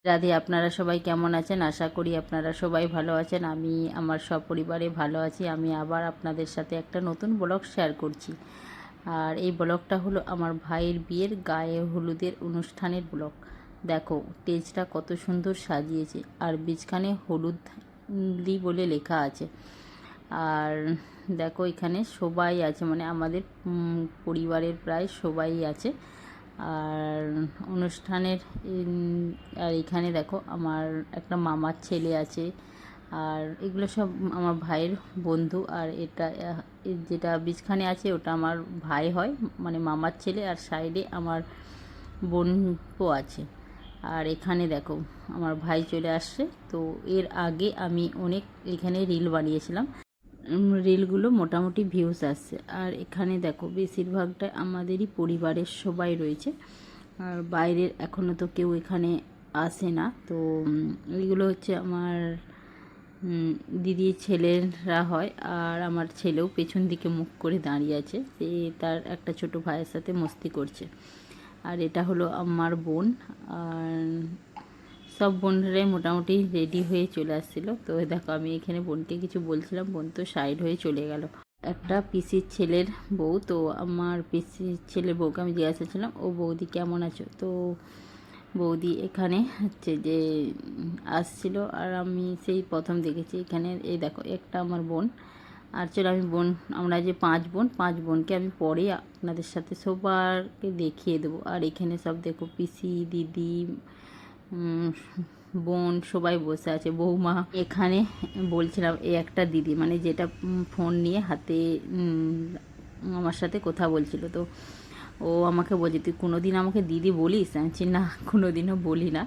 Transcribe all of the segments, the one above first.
রাধে, আপনারা সবাই কেমন আছেন? আশা করি আপনারা সবাই ভালো আছেন। আমি আমার সপরিবারে ভালো আছি। আমি আবার আপনাদের সাথে একটা নতুন ব্লগ শেয়ার করছি। আর এই ব্লগটা হলো আমার ভাইয়ের বিয়ের গায়ে হলুদের অনুষ্ঠানের ব্লগ। দেখো স্টেজটা কত সুন্দর সাজিয়েছে, আর বীজখানে হলুদি বলে লেখা আছে। আর দেখো এখানে সবাই আছে, মানে আমাদের পরিবারের প্রায় সবাই আছে। আর অনুষ্ঠানের আর এখানে দেখো আমার একটা মামার ছেলে আছে, আর এগুলো সব আমার ভাইয়ের বন্ধু। আর এটা যেটা বীজখানে আছে ওটা আমার ভাই হয়, মানে মামার ছেলে। আর সাইডে আমার বোনও আছে। আর এখানে দেখো আমার ভাই চলে আসছে। তো এর আগে আমি অনেক এখানে রিল বানিয়েছিলাম, রিলগুলো মোটামুটি ভিউজ আসছে। আর এখানে দেখো বেশিরভাগটা আমাদেরই পরিবারের সবাই রয়েছে, আর বাইরের এখনও তো কেউ এখানে আসে না। তো এইগুলো হচ্ছে আমার দিদির ছেলেরা হয়। আর আমার ছেলেও পেছন দিকে মুখ করে দাঁড়িয়ে আছে, সে তার একটা ছোট ভাইয়ের সাথে মস্তি করছে। আর এটা হলো আমার বোন। আর সব বোনরাই মোটামুটি রেডি হয়ে চলে আসছিলো। তো দেখো আমি এখানে বোনকে কিছু বলছিলাম, বোন তো সাইড হয়ে চলে গেল। একটা পিসির ছেলের বউ, তো আমার পিসির ছেলের বউকে আমি জিজ্ঞাসা ছিলাম, ও বৌদি কেমন আছো? তো বৌদি এখানে হচ্ছে যে আসছিল, আর আমি সেই প্রথম দেখেছি এখানে। এই দেখো একটা আমার বোন। আর চলো আমি আমরা যে 5 বোন, 5 বোনকে আমি পরে আপনাদের সাথে সবারকে দেখিয়ে দেবো। আর এখানে সব দেখো পিসি, দিদি, বোন সবাই বসে আছে, বৌমা। এখানে বলছিলাম এই একটা দিদি, মানে যেটা ফোন নিয়ে হাতে আমার সাথে কথা বলছিল, তো ও আমাকে বলছে তুই কোনো দিন আমাকে দিদি বলিস? আমি বলছি না, কোনো দিনও বলি না।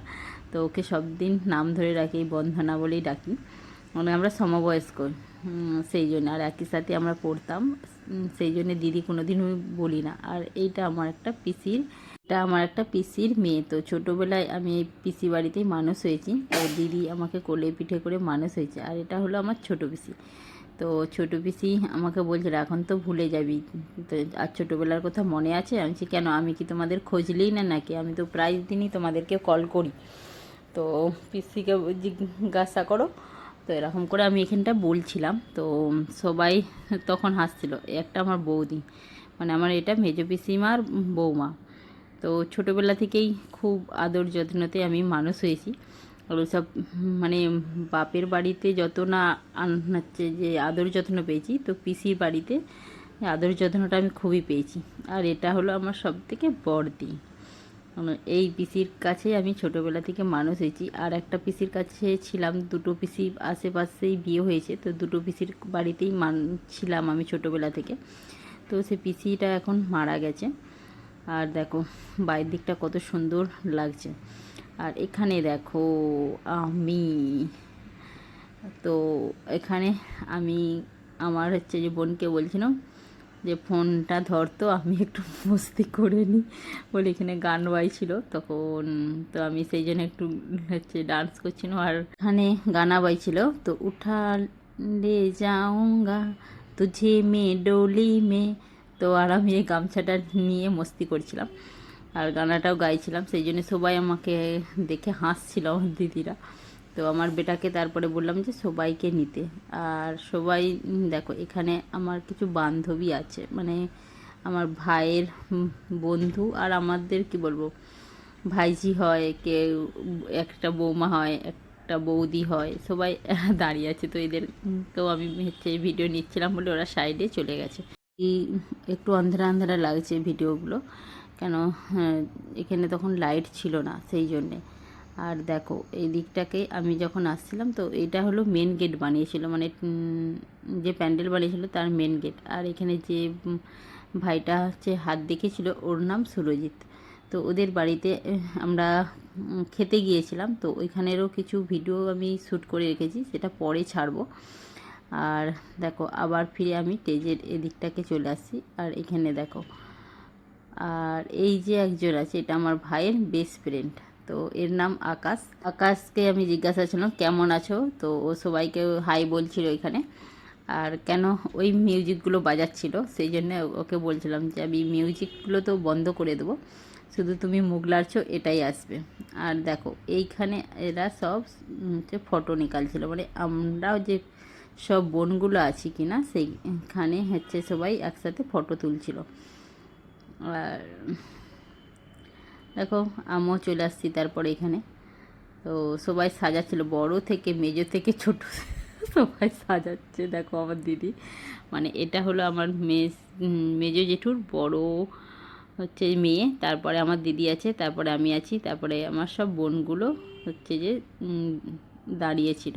তো ওকে সব দিন নাম ধরে রাখি, বন্ধনা বলেই ডাকি, মানে আমরা সমবয়স্ক সেই জন্য। আর একই সাথে আমরা পড়তাম, সেই জন্য দিদি কোনো দিন বলি না। আর এইটা আমার একটা পিসির, এটা আমার একটা পিসির মেয়ে। তো ছোটোবেলায় আমি এই পিসি বাড়িতেই মানুষ হয়েছি, তো দিদি আমাকে কোলে পিঠে করে মানুষ হয়েছে। আর এটা হলো আমার ছোটো পিসি। তো ছোটো পিসি আমাকে বলছিল এখন তো ভুলে যাবি, তো আর ছোটোবেলার কথা মনে আছে? আমি বলছি কেন, আমি কি তোমাদের খোঁজলেই না নাকি? আমি তো প্রায় দিনই তোমাদেরকে কল করি। তো পিসিকে জিজ্ঞাসা করো। তো এরকম করে আমি এখানটা বলছিলাম। তো সবাই তখন হাসছিল। একটা আমার বৌদি, মানে আমার এটা মেজো পিসিমার বৌমা। তো ছোটোবেলা থেকেই খুব আদর যত্নতে আমি মানুষ হয়েছি। আর সব মানে বাপের বাড়িতে যত না হচ্ছে যে আদর যত্ন পেয়েছি, তো পিসির বাড়িতে আদর যত্নটা আমি খুবই পেয়েছি। আর এটা হলো আমার সব থেকে বড়দি। এই পিসির কাছে আমি ছোটোবেলা থেকে মানুষ হয়েছি। আর একটা পিসির কাছে ছিলাম, দুটো পিসি আশেপাশেই বিয়ে হয়েছে, তো দুটো পিসির বাড়িতেই ছিলাম আমি ছোটোবেলা থেকে। তো সে পিসিটা এখন মারা গেছে। আর দেখো বাইরের দিকটা কত সুন্দর লাগছে। আর এখানে দেখো আমি, তো এখানে আমি আমার হচ্ছে যে বোনকে বলছিলাম যে ফোনটা ধরতো, আমি একটু মস্তি করে নিই বলে এখানে গান বাইছিল তখন। তো আমি সেই জন্য একটু হচ্ছে ডান্স করছিলাম। আর এখানে গানা বাইছিল, তো উঠা ले जाऊंगा तुझे মে ডোলি মে। তো আর আমি এই গামছাটা নিয়ে মস্তি করছিলাম আর গানাটাও গাইছিলাম, সেই জন্য সবাই আমাকে দেখে হাসছিল আমার দিদিরা। তো আমার বেটাকে তারপরে বললাম যে সবাইকে নিতে। আর সবাই দেখো এখানে আমার কিছু বান্ধবী আছে, মানে আমার ভাইয়ের বন্ধু। আর আমাদের কি বলবো, ভাইজি হয়, কেউ একটা বৌমা হয়, একটা বৌদি হয়, সবাই দাঁড়িয়ে আছে। তো এদেরকেও আমি হচ্ছে ভিডিও নিচ্ছিলাম বলে ওরা সাইডে চলে গেছে। এই একটু আন্ধারা আন্ধারা লাগছে ভিডিওগুলো, কেন এখানে তখন লাইট ছিল না সেই জন্যে। আর দেখো এই দিকটাকে আমি যখন আসছিলাম, তো এটা হলো মেন গেট বানিয়েছিল, মানে যে প্যান্ডেল বানিয়েছিল তার মেন গেট। আর এখানে যে ভাইটা হচ্ছে হাত দেখেছিল, ওর নাম সুরজিৎ। তো ওদের বাড়িতে আমরা খেতে গিয়েছিলাম, তো ওইখানেরও কিছু ভিডিও আমি শ্যুট করে রেখেছি, সেটা পরে ছাড়বো। আর দেখো আবার ফিরে আমি স্টেজের এদিকটাকে চলে আসছি। আর এখানে দেখো, আর এই যে একজন আছে, এটা আমার ভাইয়ের বেস্ট ফ্রেন্ড। তো এর নাম আকাশ। আকাশকে আমি জিজ্ঞাসা ছিলাম কেমন আছো, তো ও সবাইকে হাই বলছিল এখানে। আর কেন ওই মিউজিকগুলো বাজাচ্ছিল, সেই জন্য ওকে বলছিলাম যে আমি মিউজিকগুলো তো বন্ধ করে দেবো, শুধু তুমি মুখ লাড়ছো এটাই আসবে। আর দেখো এইখানে এরা সব হচ্ছে ফটো নিকালছিল, মানে আমরাও যে সব বোনগুলো আছি কিনা সেইখানে হচ্ছে সবাই একসাথে ফটো তুলছিল। আর দেখো আমিও চলে আসছি তারপরে এখানে। তো সবাই সাজাচ্ছিল, বড় থেকে মেজো থেকে ছোট সবাই সাজাচ্ছে। দেখো আমার দিদি, মানে এটা হলো আমার মেজো জেঠুর বড় হচ্ছে মেয়ে, তারপরে আমার দিদি আছে, তারপরে আমি আছি, তারপরে আমার সব বোনগুলো হচ্ছে যে দাঁড়িয়েছিল।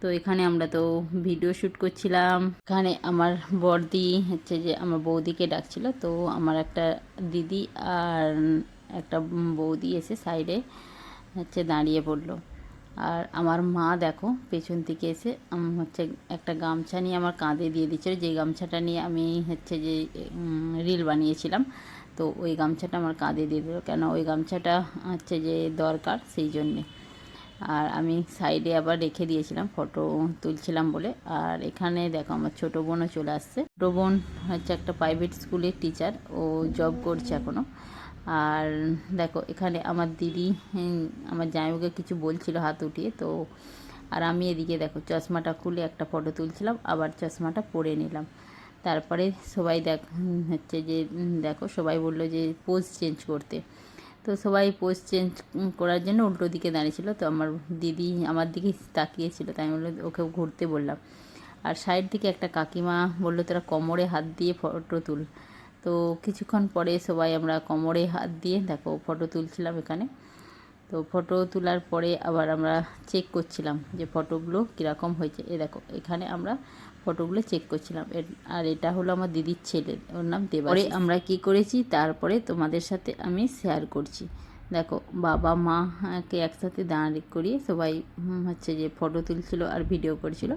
তো এখানে আমরা তো ভিডিও শ্যুট করছিলাম। এখানে আমার বড়দি হচ্ছে যে আমার বৌদিকে ডাকছিল, তো আমার একটা দিদি আর একটা বৌদি এসে সাইডে হচ্ছে দাঁড়িয়ে পড়লো। আর আমার মা দেখো পেছন থেকে এসে হচ্ছে একটা গামছা নিয়ে আমার কাঁধে দিয়ে দিচ্ছিল, যে গামছাটা নিয়ে আমি হচ্ছে যে রিল বানিয়েছিলাম। তো ওই গামছাটা আমার কাঁধে দিয়ে দিল, কেন ওই গামছাটা হচ্ছে যে দরকার সেই জন্যে। আর আমি সাইডে আবার রেখে দিয়েছিলাম ফটো তুলছিলাম বলে। আর এখানে দেখো আমার ছোটো বোনও চলে আসছে। ছোটো বোন হচ্ছে একটা প্রাইভেট স্কুলের টিচার, ও জব করছে এখনও। আর দেখো এখানে আমার দিদি আমার জামাইবাবুকে কিছু বলছিল হাত উঠিয়ে, তো আর আমি এদিকে দেখো চশমাটা খুলে একটা ফটো তুলছিলাম, আবার চশমাটা পরে নিলাম। তারপরে সবাই হচ্ছে যে দেখো সবাই বললো যে পোজ চেঞ্জ করতে, তো সবাই পোজ চেঞ্জ করার জন্য উল্টো দিকে দাঁড়িয়েছিল। তো আমার দিদি আমার দিকে তাকিয়েছিল, তাই আমি বললো ওকে ঘুরতে বললাম। আর সাইড থেকে একটা কাকিমা বললো তোরা কোমরে হাত দিয়ে ফটো তুল। তো কিছুক্ষণ পরে সবাই আমরা কোমরে হাত দিয়ে দেখো ফটো তুলছিলাম এখানে। তো ফটো তোলার পরে আবার আমরা চেক করছিলাম যে ফটোগুলো কীরকম হয়েছে। দেখো এখানে আমরা ফটোগুলো চেক করছিলাম। আর এটা হলো আমার দিদির ছেলে, ওর নাম দেবা। পরে আমরা কি করেছি তারপরে তোমাদের সাথে আমি শেয়ার করছি। দেখো বাবা মাকে একসাথে দাঁড়িয়ে করিয়ে সবাই হচ্ছে যে ফটো তুলছিল আর ভিডিও করছিল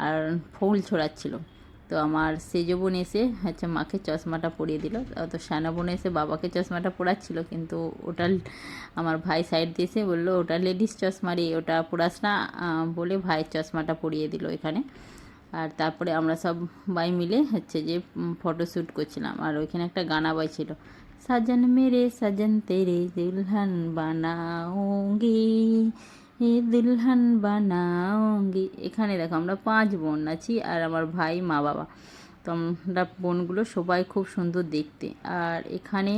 আর ফুল ছড়াচ্ছিল। তো আমার সেজো বোন এসে হচ্ছে মাকে চশমাটা পরিয়ে দিল। তো সানা বোন এসে বাবাকে চশমাটা পরাচ্ছিল, কিন্তু ওটা আমার ভাই সাইড দিয়ে এসে বললো ওটা লেডিস চশমা রে, ওটা পরাস না বলে ভাইয়ের চশমাটা পরিয়ে দিল এখানে। আর তারপরে আমরা সবাই মিলে হচ্ছে যে ফটোশ্যুট করছিলাম। আর ওইখানে একটা গানা বাজছিল, সাজন মেরে সাজন তেরে দুলহন বানাওঙ্গি দুলহন বানাওঙ্গি। এখানে দেখো আমরা 5 বোন আছি আর আমার ভাই মা বাবা। তো আমরা বোনগুলো সবাই খুব সুন্দর দেখতে। আর এখানে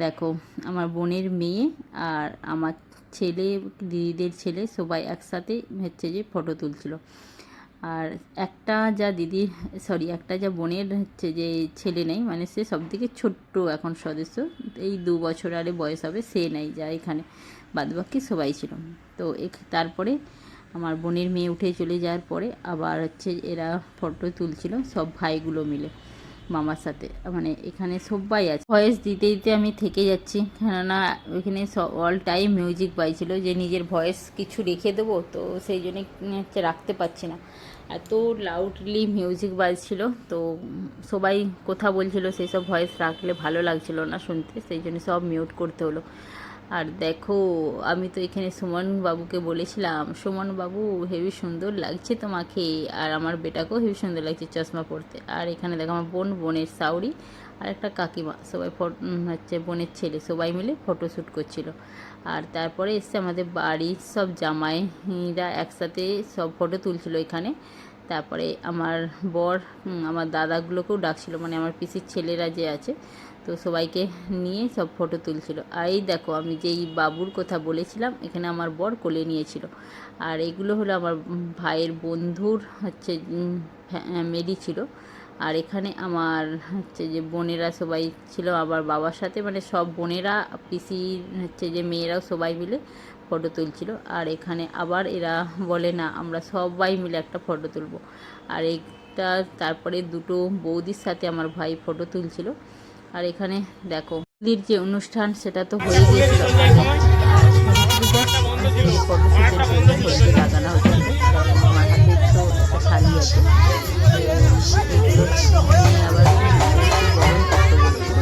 দেখো আমার বোনের মেয়ে আর আমার ছেলে, দিদিদের ছেলে সবাই একসাথে হচ্ছে যে ফটো তুলছিল। আর একটা যা বোনের হচ্ছে যে ছেলে নেই, মানে সে সব থেকে ছোট্ট এখন সদস্য, এই 2 বছর আরে বয়স হবে, সে নেই, যা এখানে বাদবাকি সবাই ছিল। তো তারপরে আমার বোনের মেয়ে উঠে চলে যাওয়ার পরে আবার হচ্ছে এরা ফটো তুলছিল সব ভাইগুলো মিলে মামার সাথে, মানে এখানে সবাই আছে। ভয়েস দিতে দিতে আমি থেকে যাচ্ছি, কেননা ওইখানে অল টাইম মিউজিক বাজছিল, যে নিজের ভয়েস কিছু রেখে দেবো, তো সেই জন্যে হচ্ছে রাখতে পারছি না, এত লাউডলি মিউজিক বাজছিল। তো সবাই কথা বলছিল, সেই সব ভয়েস রাখলে ভালো লাগছিল না শুনতে, সেই জন্য সব মিউট করতে হলো। আর দেখো আমি তো এখানে সুমন বাবুকে বলেছিলাম, সুমন বাবু হেবি সুন্দর লাগছে তোমাকে, আর আমার বেটাকেও হেবি সুন্দর লাগছে চশমা পরতে। আর এখানে দেখো আমার বোনের সাউরি আর একটা কাকিমা, সবাই হচ্ছে বোনের ছেলে, সবাই মিলে ফটোশ্যুট করছিল। আর তারপরে এসে আমাদের বাড়ির সব জামাইরা একসাথে সব ফটো তুলছিল এখানে। তারপরে আমার বর আমার দাদাগুলোকেও ডাকছিল, মানে আমার পিসির ছেলেরা যে আছে, তো সবাইকে নিয়ে সব ফটো তুলছিল। আর এই দেখো আমি যেই বাবুর কথা বলেছিলাম এখানে আমার বর কোলে নিয়েছিল। আর এগুলো হলো আমার ভাইয়ের বন্ধুর হচ্ছে মেডি ছিল। আর এখানে আমার হচ্ছে যে বোনেরা সবাই ছিল আবার বাবার সাথে, মানে সব বোনেরা পিসির হচ্ছে যে মেয়েরাও সবাই মিলে ফটো তুলছিল। আর এখানে আবার এরা বলে না আমরা সবাই মিলে একটা ফটো তুলব। আর এইটা তারপরে 2টো বৌদির সাথে আমার ভাই ফটো তুলছিল। আর এখানে দেখো দিদির যে অনুষ্ঠান সেটা তো হয়ে গিয়েছিল, ফটোশ্যুটের জন্য হলদি লাগানো হচ্ছিল। আমার হাতে তো একটা শাড়ি আছে, আবার গরম করতে বলছিল।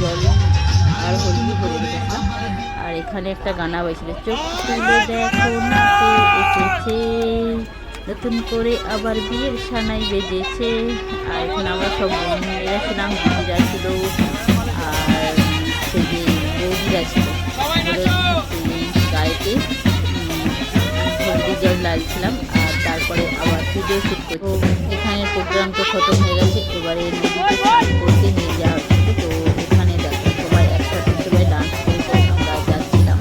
জল আর হলদি ভরে রেখেছিলাম। আর এখানে একটা গানা বাইছিল, চোখ তুলে দেখো নাচে এসেছে, নতুন করে আবার বিয়ের সানাই বেজেছে। আর এখানে আমরা সব মেয়েরা ছিলাম, দিদিরা ছিল আর সে যে বৌদিরা ছিল, গায়েতে হলদি জল লাগছিলাম। আর তারপরে আবার ভিডিও শ্যুট করছি। এখানে প্রোগ্রাম তো খতম হয়ে গেছে, এবারে নদীতে স্নান করতে নিয়ে যাওয়া হচ্ছে। তো এখানে দেখো সবাই একসাথে সবাই ডান্স করে আমরা যাচ্ছিলাম।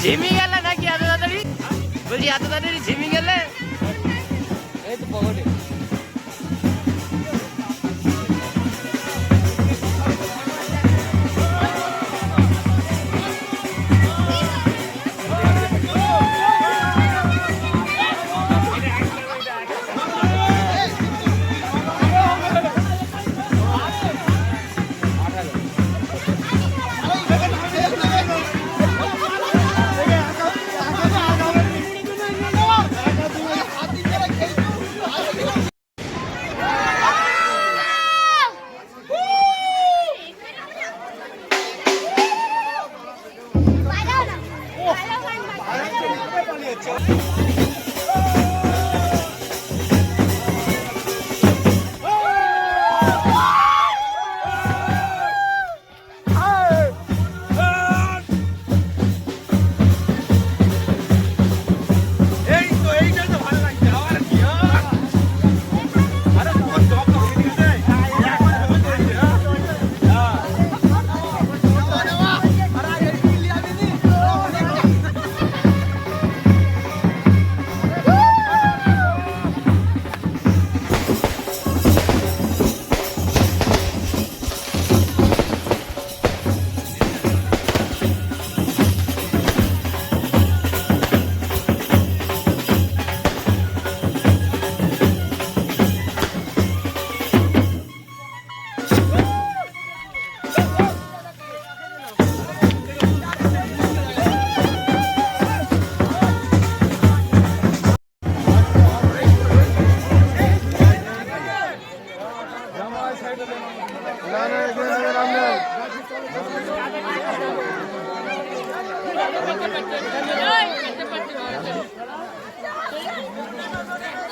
ঝিমি গেলে নাকি এত তাড়াতাড়ি? বলছি এত তাড়াতাড়ি ঝিমি গেলে? এই তো পকেটে।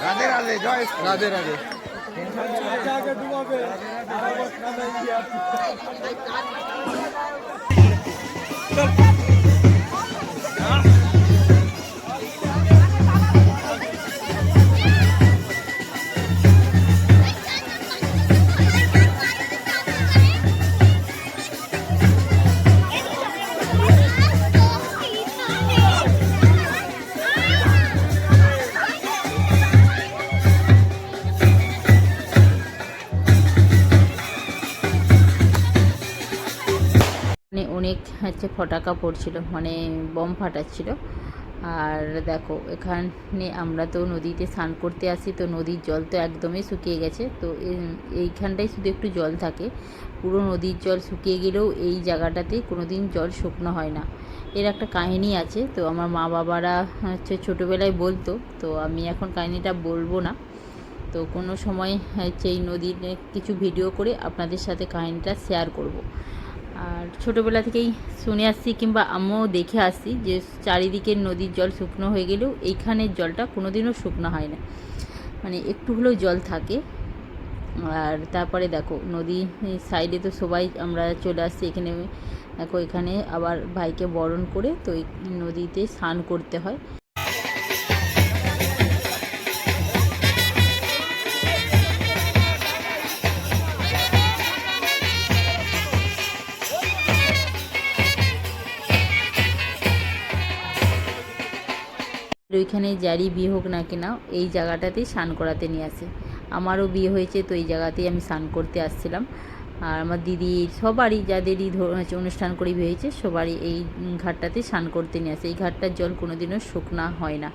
রাধে রাধে, জয় রাধে রাধে। মানে অনেক হচ্ছে ফটাকা পড়ছিল, মানে বম ফাটাচ্ছিল। আর দেখো এখানে আমরা তো নদীতে স্নান করতে আসি, তো নদীর জল তো একদমই শুকিয়ে গেছে। তো এইখানটায় শুধু একটু জল থাকে, পুরো নদীর জল শুকিয়ে গেলেও এই জায়গাটাতে কোনো দিন জল শুকনো হয় না। এর একটা কাহিনী আছে, তো আমার মা বাবারা হচ্ছে ছোটোবেলায় বলতো, তো আমি এখন কাহিনিটা বলবো না। তো কোনো সময় হচ্ছে এই নদীর কিছু ভিডিও করে আপনাদের সাথে কাহিনিটা শেয়ার করব। আর ছোটোবেলা থেকেই শুনে আসছি কিংবা আমিও দেখে আসছি যে চারিদিকের নদীর জল শুকনো হয়ে গেলেও এইখানের জলটা কোনো দিনও শুকনো হয় না, মানে একটু হলেও জল থাকে। আর তারপরে দেখো নদী সাইডে তো সবাই আমরা চলে আসছি এখানে। দেখো এখানে আবার ভাইকে বরণ করে তো এই নদীতে স্নান করতে হয়। ওইখানে যারই বিয়ে হোক না কেন এই জায়গাটাতেই স্নান করাতে নিয়ে আসে। আমারও বিয়ে হয়েছে, তো এই জায়গাতেই আমি স্নান করতে আসছিলাম। আর আমার দিদির সবারই যাদেরই অনুষ্ঠান করে বিয়ে হয়েছে সবারই এই ঘাটটাতে স্নান করতে নিয়ে আসে। এই ঘাটটার জল কোনো দিনও শুকনা হয় না।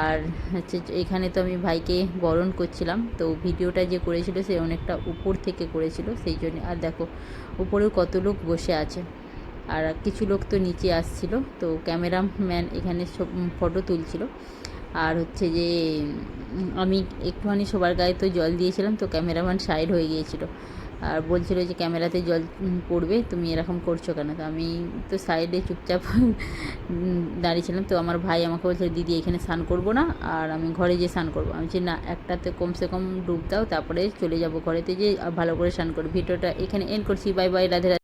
আর হচ্ছে এখানে তো আমি ভাইকে বরণ করছিলাম, তো ভিডিওটা যে করেছিল সে অনেকটা উপর থেকে করেছিল সেই জন্য। আর দেখো উপরেও কত লোক বসে আছে, আর কিছু লোক তো নিচে আসছিল। তো ক্যামেরাম্যান এখানে সব ফটো তুলছিল। আর হচ্ছে যে আমি একটুখানি সবার গায়ে তো জল দিয়েছিলাম, তো ক্যামেরাম্যান সাইড হয়ে গিয়েছিল আর বলছিল যে ক্যামেরাতে জল পড়বে, তুমি এরকম করছো কেন? তো আমি তো সাইডে চুপচাপ দাঁড়িয়েছিলাম। তো আমার ভাই আমাকে বলছিল দিদি এখানে স্নান করবো না, আর আমি ঘরে যেয়ে স্নান করবো। আমি বলছি না, একটাতে কমসে কম ডুব দাও, তারপরে চলে যাব ঘরেতে যে ভালো করে স্নান করবো। ভিডিওটা এখানে এন্ড করছি। Bye bye, Radhe Radhe.